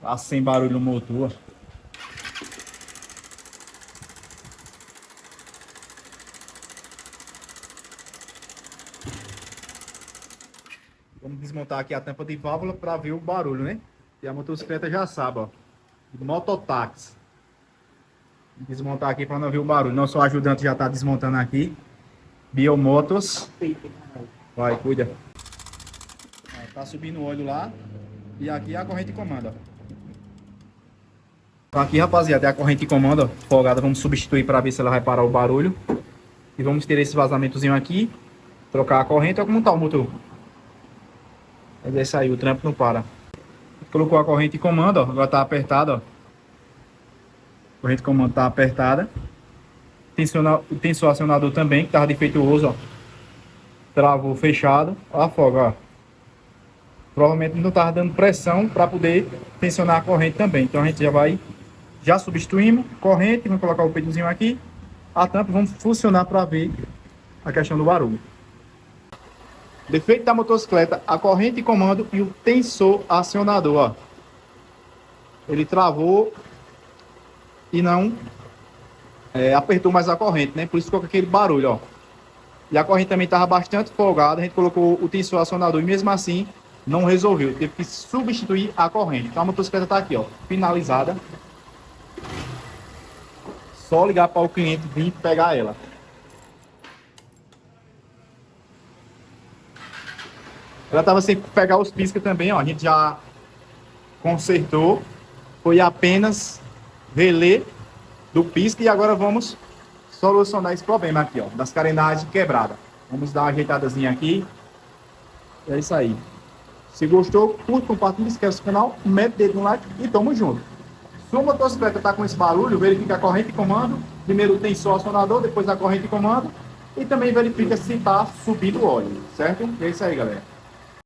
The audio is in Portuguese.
Tá sem barulho no motor. Vamos desmontar aqui a tampa de válvula para ver o barulho, né? E a motocicleta já sabe, ó. Mototáxi. Desmontar aqui para não ver o barulho. Nosso ajudante já está desmontando aqui. Biomotos. Vai, cuida. Ó, tá subindo o óleo lá. E aqui é a corrente de comando, ó. Então aqui, rapaziada, é a corrente de comando, ó, folgada. Vamos substituir para ver se ela vai parar o barulho. E vamos ter esse vazamentozinho aqui. Trocar a corrente. Olha como tá o motor. Mas é isso aí, o trampo não para. Colocou a corrente de comando, ó. Agora tá apertada, ó. A corrente de comando tá apertada. O tensor acionador também, que tava defeituoso, ó. Travou fechado. Ó a folga, ó. Provavelmente não tava dando pressão para poder tensionar a corrente também. Então a gente já substituímos corrente. Vamos colocar o peidozinho aqui. A tampa, vamos funcionar para ver a questão do barulho. Defeito da motocicleta, a corrente de comando e o tensor acionador, ó. Ele travou e não apertou mais a corrente, né? Por isso ficou com aquele barulho, ó. E a corrente também estava bastante folgada. A gente colocou o tensor acionador e mesmo assim não resolveu. Teve que substituir a corrente. Então a motocicleta está aqui, ó, finalizada. Só ligar para o cliente vir pegar ela. Ela estava sem pegar os piscas também, ó. A gente já consertou. Foi apenas relé do pisca e agora vamos solucionar esse problema aqui, ó, das carenagens quebradas. Vamos dar uma ajeitadazinha aqui. É isso aí. Se gostou, curte, compartilha, esquece o canal, mete o dedo no like e tamo junto. Se a motocicleta tá com esse barulho, verifica a corrente de comando. Primeiro tem só acionador, depois a corrente de comando. E também verifica se tá subindo o óleo, certo? É isso aí, galera.